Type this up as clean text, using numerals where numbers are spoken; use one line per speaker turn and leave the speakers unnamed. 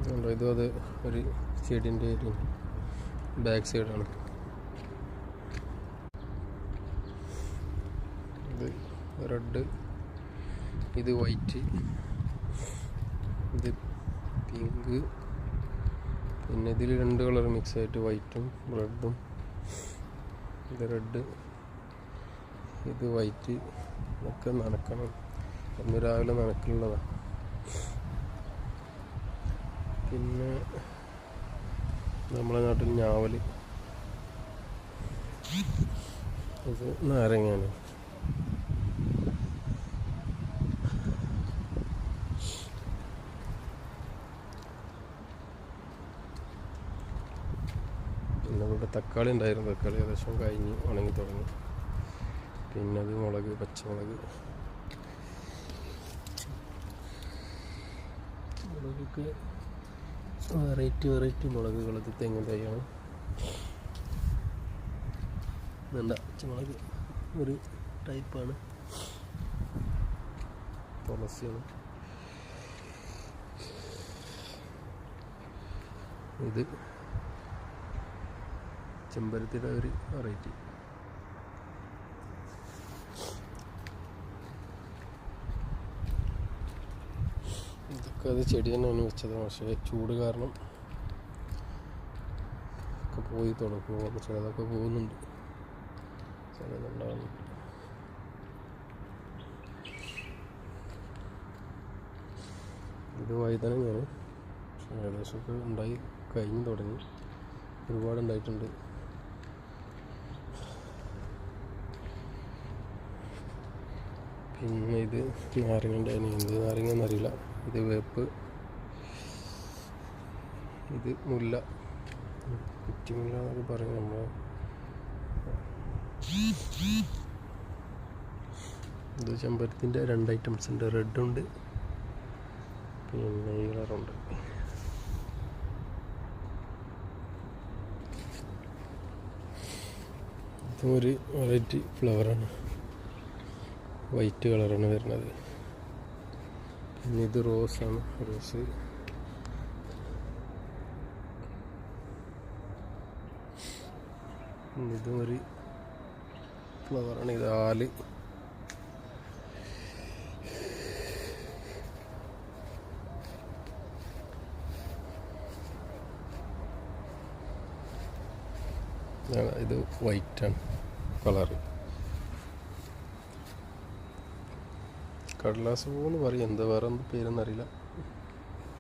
ഇതും അത് ഒരു ചെടീൻ്റെ ഒരു ബാക്ക് സൈഡാണ്. ഇത് റെഡ്, ഇത് വൈറ്റ്, ഇത് പിങ്ക്, പിന്നെ ഇതിൽ 2 കളർ മിക്സ് ആയിട്ട് വൈറ്റും റെഡും. ഇത് റെഡ്, ഇത് വൈറ്റ്. ഒക്കെ നനക്കണം, ഒന്ന് രാവിലെ നനക്കുള്ളതാണ്. പിന്നെ നമ്മളെ നാട്ടിൽ ഞാവൽ, ഇത് നാരങ്ങയാണ്. പിന്നെ ഇവിടെ തക്കാളി ഉണ്ടായിരുന്നു, തക്കാളി ഏകദേശം കഴിഞ്ഞ് ഉണങ്ങി തുടങ്ങി. പിന്നെ അത് മുളക്, പച്ചമുളക്. മുളകൊക്കെ വെറൈറ്റി മുളകുകൾ. ഇത് തെങ്ങ് തൈയാണ്. ഇതല്ല പച്ചമുളക് ഒരു ടൈപ്പാണ്, തുളസിയാണ്. ഇത് ചെമ്പരത്തിയുടെ ഒരു വെറൈറ്റി. ഇതൊക്കെ അത് ചെടി തന്നെയാണ് വെച്ചത്, പക്ഷേ ചൂട് കാരണം ഒക്കെ പോയി തുടങ്ങും. ചിലതൊക്കെ പോകുന്നുണ്ട്, ചിലതുണ്ടാകുന്നുണ്ട്. ഇത് വഴുതനങ്ങയാണ്, ഏകദേശമൊക്കെ ഉണ്ടായി കഴിഞ്ഞ് തുടങ്ങി. ഒരുപാടുണ്ടായിട്ടുണ്ട്. പിന്നെ ഇത് നാരങ്ങൻ്റെ, എന്ത് നാരങ്ങ എന്നറിയില്ല. ഇത് വേപ്പ്, ഇത് മുല്ല, കുറ്റിമുല്ല എന്നൊക്കെ പറയും നമ്മൾ. ഇത് ചെമ്പരത്തിൻ്റെ 2 ഐറ്റംസ് ഉണ്ട്, റെഡുണ്ട് പിന്നെ ഈ കളറുണ്ട്. ഇതും ഒരു വെറൈറ്റി ഫ്ലവറാണ്, വൈറ്റ് കളറാണ് വരുന്നത്. പിന്നെ ഇത് റോസാണ്, റോസ്. ഇതും ഒരു ഫ്ലവറാണ്, ഇത് ആല്. ഇത് വൈറ്റാണ് കളറ്. കടലാസ് പൂവെന്ന് പറയും, എന്താ വേറെ എന്ത് പേരെന്നറിയില്ല.